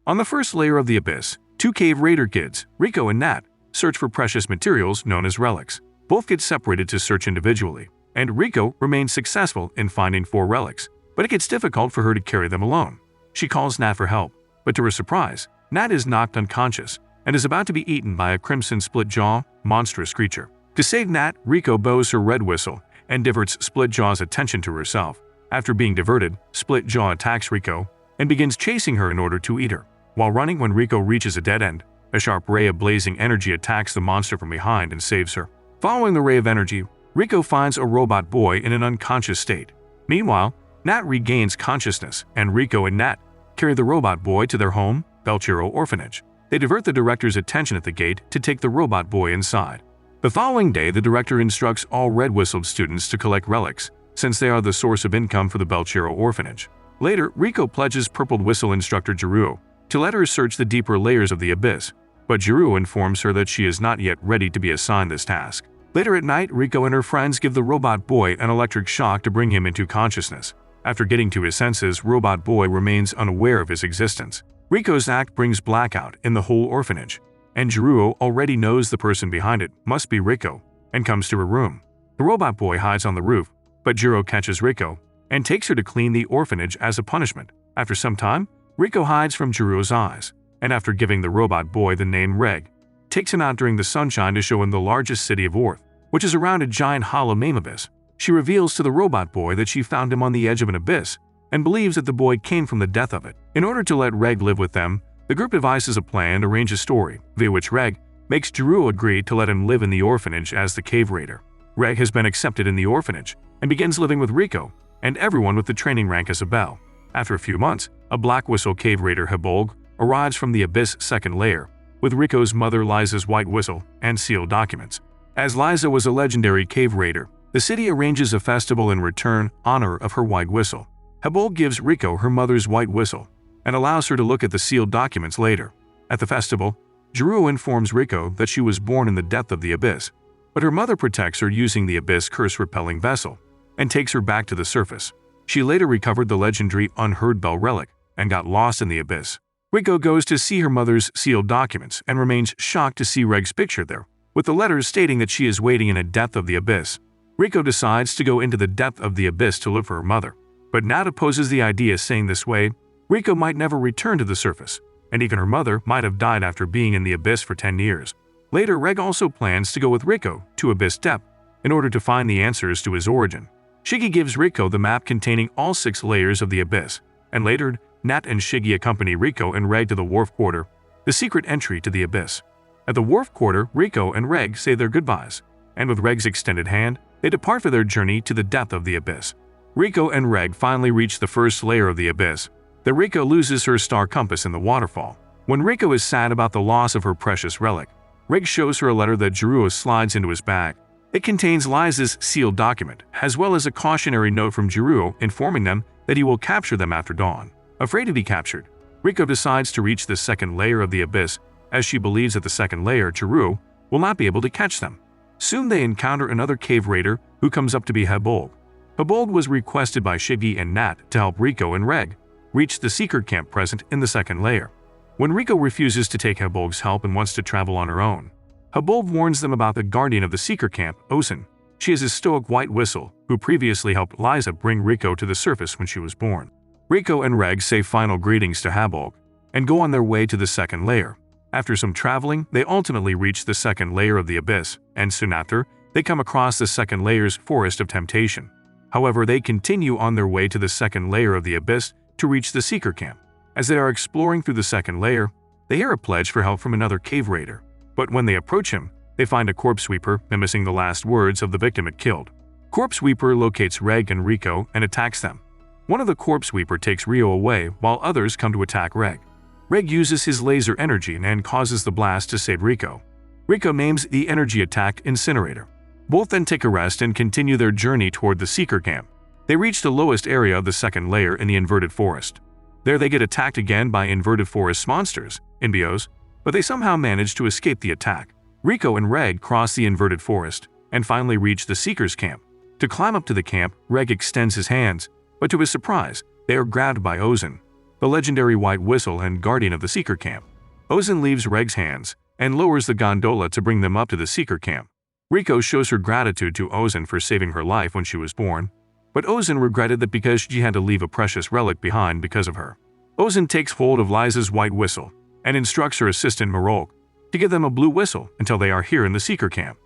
On the first layer of the abyss, two cave raider kids, Riko and Nat, search for precious materials known as relics. Both get separated to search individually, and Riko remains successful in finding 4 relics, but it gets difficult for her to carry them alone. She calls Nat for help, but to her surprise, Nat is knocked unconscious and is about to be eaten by a crimson split-jaw, monstrous creature. To save Nat, Riko bows her red whistle and diverts Split-Jaw's attention to herself. After being diverted, Split-Jaw attacks Riko and begins chasing her in order to eat her. While running, when Riko reaches a dead end, a sharp ray of blazing energy attacks the monster from behind and saves her. Following the ray of energy, Riko finds a robot boy in an unconscious state. Meanwhile, Nat regains consciousness, and Riko and Nat carry the robot boy to their home, Belchero Orphanage. They divert the director's attention at the gate to take the robot boy inside. The following day, the director instructs all red-whistled students to collect relics, since they are the source of income for the Belchero Orphanage. Later, Riko pledges Purple Whistle instructor Jiru to let her search the deeper layers of the abyss, but Jiru informs her that she is not yet ready to be assigned this task. Later at night, Riko and her friends give the robot boy an electric shock to bring him into consciousness. After getting to his senses, robot boy remains unaware of his existence. Riko's act brings blackout in the whole orphanage, and Jiru already knows the person behind it must be Riko and comes to her room. The robot boy hides on the roof, but Jiru catches Riko and takes her to clean the orphanage as a punishment. After some time, Riko hides from Jiru's eyes, and after giving the robot boy the name Reg, takes him out during the sunshine to show him the largest city of Orth, which is around a giant hollow main abyss. She reveals to the robot boy that she found him on the edge of an abyss and believes that the boy came from the death of it. In order to let Reg live with them, the group devises a plan to arrange a story, via which Reg makes Jiru agree to let him live in the orphanage as the cave raider. Reg has been accepted in the orphanage and begins living with Riko and everyone with the training rank as a bell. After a few months, a black whistle cave raider Helpless arrives from the abyss second layer, with Riko's mother Lyza's white whistle and sealed documents. As Lyza was a legendary cave raider, the city arranges a festival in return honor of her white whistle. Helpless gives Riko her mother's white whistle and allows her to look at the sealed documents later. At the festival, Jiru informs Riko that she was born in the depth of the abyss, but her mother protects her using the abyss curse-repelling vessel and takes her back to the surface. She later recovered the legendary Unheard Bell relic and got lost in the abyss. Riko goes to see her mother's sealed documents and remains shocked to see Reg's picture there, with the letters stating that she is waiting in a depth of the abyss. Riko decides to go into the depth of the abyss to look for her mother, but Nat opposes the idea, saying this way, Riko might never return to the surface, and even her mother might have died after being in the abyss for 10 years. Later, Reg also plans to go with Riko to abyss depth in order to find the answers to his origin. Shiggy gives Riko the map containing all 6 layers of the abyss, and later, Nat and Shiggy accompany Riko and Reg to the wharf quarter, the secret entry to the abyss. At the wharf quarter, Riko and Reg say their goodbyes, and with Reg's extended hand, they depart for their journey to the depth of the abyss. Riko and Reg finally reach the first layer of the abyss. Then Riko loses her star compass in the waterfall. When Riko is sad about the loss of her precious relic, Reg shows her a letter that Jiru slides into his bag. It contains Lyza's sealed document, as well as a cautionary note from Jiru informing them that he will capture them after dawn. Afraid to be captured, Riko decides to reach the second layer of the abyss, as she believes at the second layer Jiru will not be able to catch them. Soon they encounter another cave raider who comes up to be Helpless. Helpless was requested by Shiggy and Nat to help Riko and Reg reach the seeker camp present in the second layer. When Riko refuses to take Helpless' help and wants to travel on her own, Helpless warns them about the guardian of the seeker camp, Osen. She is a stoic white whistle who previously helped Lyza bring Riko to the surface when she was born. Riko and Reg say final greetings to Helpless and go on their way to the second layer. After some traveling, they ultimately reach the second layer of the abyss, and soon after, they come across the second layer's Forest of Temptation. However, they continue on their way to the second layer of the abyss to reach the seeker camp. As they are exploring through the second layer, they hear a pledge for help from another cave raider. But when they approach him, they find a corpse sweeper mimicking the last words of the victim it killed. Corpse sweeper locates Reg and Riko and attacks them. One of the corpse sweeper takes Rio away while others come to attack Reg. Reg uses his laser energy and causes the blast to save Riko. Riko names the energy attack Incinerator. Both then take a rest and continue their journey toward the seeker camp. They reach the lowest area of the second layer in the inverted forest. There they get attacked again by inverted forest monsters, Inbios, but they somehow manage to escape the attack. Riko and Reg cross the inverted forest and finally reach the seeker's camp. To climb up to the camp, Reg extends his hands, but to his surprise, they are grabbed by Ozen. the legendary white whistle and guardian of the seeker camp. Ozen leaves Reg's hands and lowers the gondola to bring them up to the seeker camp. Riko shows her gratitude to Ozen for saving her life when she was born, but Ozen regretted that because she had to leave a precious relic behind because of her. Ozen takes hold of Lyza's white whistle and instructs her assistant Marolk to give them a blue whistle until they are here in the seeker camp.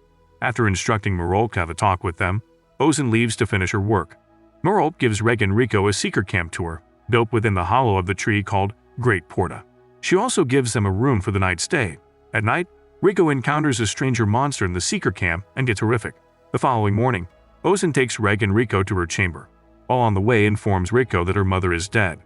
After instructing Marolk to have a talk with them, Ozen leaves to finish her work. Marolk gives Reg and Riko a seeker camp tour, built within the hollow of the tree called Great Porta. She also gives them a room for the night stay. At night, Riko encounters a stranger monster in the seeker camp and gets horrific. The following morning, Ozen takes Reg and Riko to her chamber, while on the way informs Riko that her mother is dead,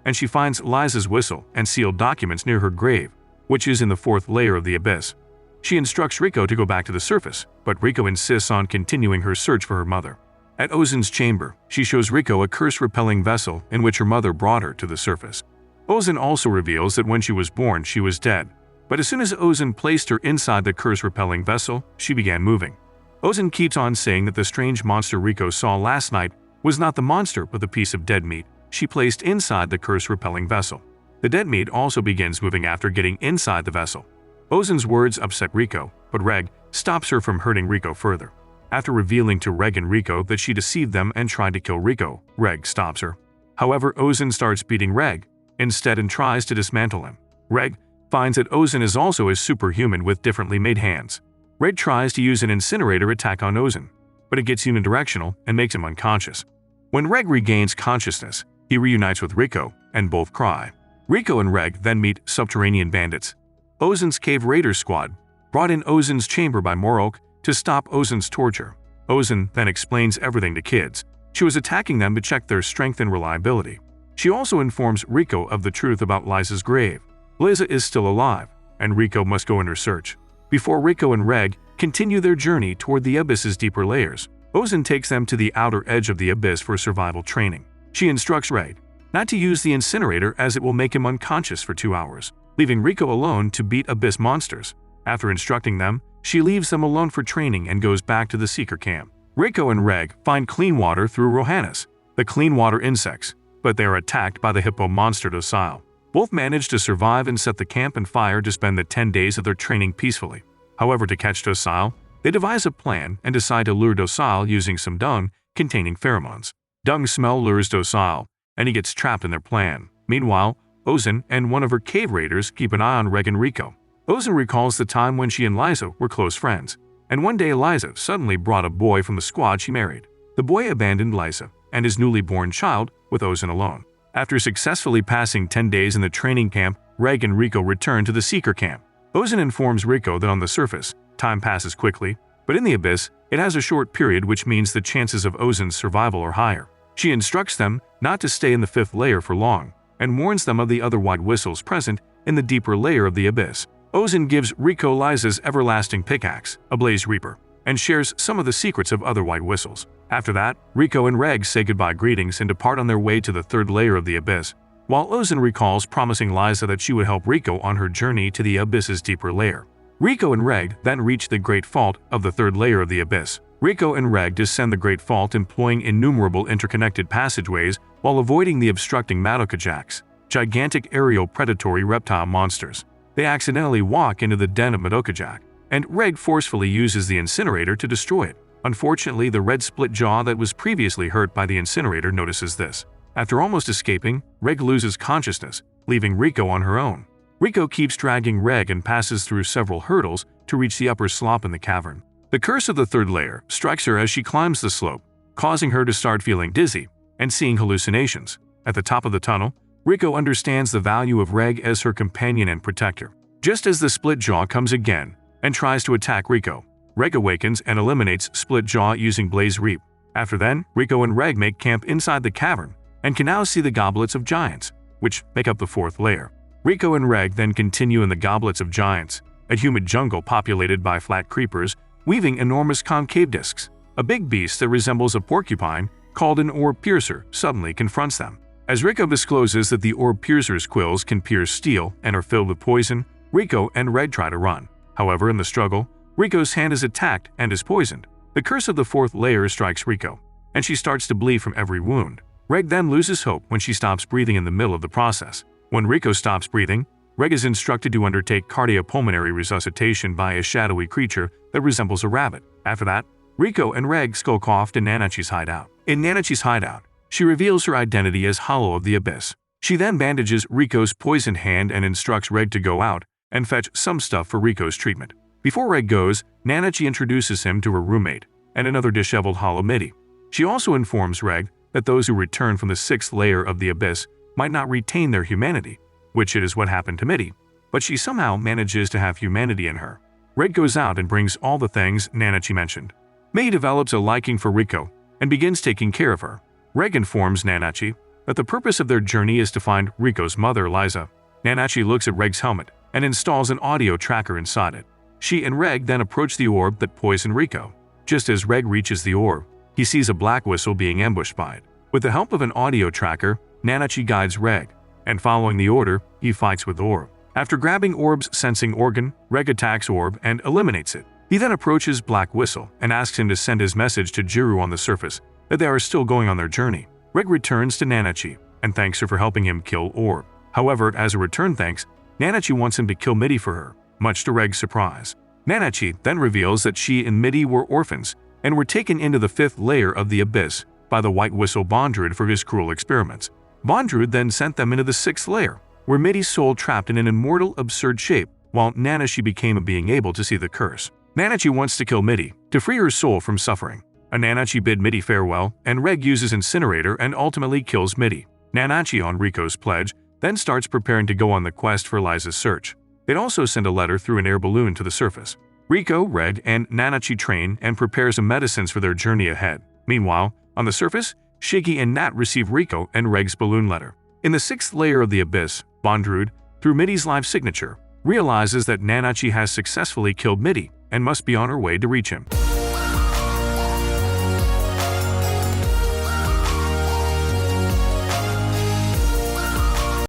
and she finds Lyza's whistle and sealed documents near her grave, which is in the 4th layer of the abyss. She instructs Riko to go back to the surface, but Riko insists on continuing her search for her mother. At Ozen's chamber, she shows Riko a curse-repelling vessel in which her mother brought her to the surface. Ozen also reveals that when she was born, she was dead, but as soon as Ozen placed her inside the curse-repelling vessel, she began moving. Ozen keeps on saying that the strange monster Riko saw last night was not the monster but the piece of dead meat she placed inside the curse-repelling vessel. The dead meat also begins moving after getting inside the vessel. Ozen's words upset Riko, but Reg stops her from hurting Riko further. After revealing to Reg and Riko that she deceived them and tried to kill Riko, Reg stops her. However, Ozen starts beating Reg instead and tries to dismantle him. Reg finds that Ozen is also a superhuman with differently made hands. Reg tries to use an incinerator attack on Ozen, but it gets unidirectional and makes him unconscious. When Reg regains consciousness, he reunites with Riko and both cry. Riko and Reg then meet subterranean bandits. Ozen's Cave Raider squad brought in Ozen's chamber by Marolk to stop Ozen's torture. Ozen then explains everything to kids. She was attacking them to check their strength and reliability. She also informs Riko of the truth about Lyza's grave. Lyza is still alive, and Riko must go in her search. Before Riko and Reg continue their journey toward the abyss's deeper layers, Ozen takes them to the outer edge of the abyss for survival training. She instructs Reg not to use the incinerator as it will make him unconscious for 2 hours, leaving Riko alone to beat abyss monsters. After instructing them, she leaves them alone for training and goes back to the seeker camp. Riko and Reg find clean water through Rohannes, the clean water insects, but they are attacked by the hippo monster Docile. Both manage to survive and set the camp on fire to spend the 10 days of their training peacefully. However, to catch Docile, they devise a plan and decide to lure Docile using some dung containing pheromones. Dung smell lures Docile, and he gets trapped in their plan. Meanwhile, Ozen and one of her cave raiders keep an eye on Reg and Riko. Ozen recalls the time when she and Lyza were close friends, and one day Lyza suddenly brought a boy from the squad she married. The boy abandoned Lyza and his newly born child with Ozen alone. After successfully passing 10 days in the training camp, Reg and Riko return to the seeker camp. Ozen informs Riko that on the surface, time passes quickly, but in the abyss, it has a short period, which means the chances of Ozen's survival are higher. She instructs them not to stay in the 5th layer for long, and warns them of the other white whistles present in the deeper layer of the abyss. Ozen gives Riko Lyza's everlasting pickaxe, a Blaze Reaper, and shares some of the secrets of other white whistles. After that, Riko and Reg say goodbye greetings and depart on their way to the 3rd layer of the abyss, while Ozen recalls promising Lyza that she would help Riko on her journey to the abyss's deeper layer. Riko and Reg then reach the Great Fault of the 3rd layer of the abyss. Riko and Reg descend the Great Fault employing innumerable interconnected passageways while avoiding the obstructing Madokajaks, gigantic aerial predatory reptile monsters. They accidentally walk into the den of Madokajak, and Reg forcefully uses the incinerator to destroy it. Unfortunately, the red split jaw that was previously hurt by the incinerator notices this. After almost escaping, Reg loses consciousness, leaving Riko on her own. Riko keeps dragging Reg and passes through several hurdles to reach the upper slope in the cavern. The curse of the 3rd layer strikes her as she climbs the slope, causing her to start feeling dizzy and seeing hallucinations. At the top of the tunnel, Riko understands the value of Reg as her companion and protector. Just as the split jaw comes again and tries to attack Riko, Reg awakens and eliminates split jaw using Blaze Reap. After then, Riko and Reg make camp inside the cavern and can now see the goblets of giants, which make up the 4th layer. Riko and Reg then continue in the goblets of giants, a humid jungle populated by flat creepers weaving enormous concave discs. A big beast that resembles a porcupine, called an orb piercer, suddenly confronts them. As Riko discloses that the orb piercer's quills can pierce steel and are filled with poison, Riko and Reg try to run. However, in the struggle, Riko's hand is attacked and is poisoned. The curse of the 4th layer strikes Riko, and she starts to bleed from every wound. Reg then loses hope when she stops breathing in the middle of the process. When Riko stops breathing, Reg is instructed to undertake cardiopulmonary resuscitation by a shadowy creature that resembles a rabbit. After that, Riko and Reg skulk off to Nanachi's hideout. In Nanachi's hideout, she reveals her identity as Hollow of the Abyss. She then bandages Riko's poisoned hand and instructs Reg to go out and fetch some stuff for Riko's treatment. Before Reg goes, Nanachi introduces him to her roommate and another disheveled Hollow Midi. She also informs Reg that those who return from the 6th layer of the Abyss might not retain their humanity, which is what happened to Midi, but she somehow manages to have humanity in her. Reg goes out and brings all the things Nanachi mentioned. Mei develops a liking for Riko and begins taking care of her. Reg informs Nanachi that the purpose of their journey is to find Riko's mother, Lyza. Nanachi looks at Reg's helmet and installs an audio tracker inside it. She and Reg then approach the orb that poisoned Riko. Just as Reg reaches the orb, he sees a black whistle being ambushed by it. With the help of an audio tracker, Nanachi guides Reg, and following the order, he fights with the orb. After grabbing Orb's sensing organ, Reg attacks Orb and eliminates it. He then approaches Black Whistle and asks him to send his message to Jiru on the surface that they are still going on their journey. Reg returns to Nanachi and thanks her for helping him kill Orb. However, as a return thanks, Nanachi wants him to kill Midi for her, much to Reg's surprise. Nanachi then reveals that she and Midi were orphans and were taken into the 5th layer of the Abyss by the White Whistle Bondruid for his cruel experiments. Bondruid then sent them into the 6th layer, where Midi's soul trapped in an immortal, absurd shape, while Nanachi became a being able to see the curse. Nanachi wants to kill Midi to free her soul from suffering. Nanachi bid Midi farewell, and Reg uses Incinerator and ultimately kills Midi. Nanachi, on Riko's pledge, then starts preparing to go on the quest for Lyza's search. They'd also send a letter through an air balloon to the surface. Riko, Reg, and Nanachi train and prepare some medicines for their journey ahead. Meanwhile, on the surface, Shiggy and Nat receive Riko and Reg's balloon letter. In the 6th layer of the Abyss, Bondruid, through Midi's live signature, realizes that Nanachi has successfully killed Midi and must be on her way to reach him.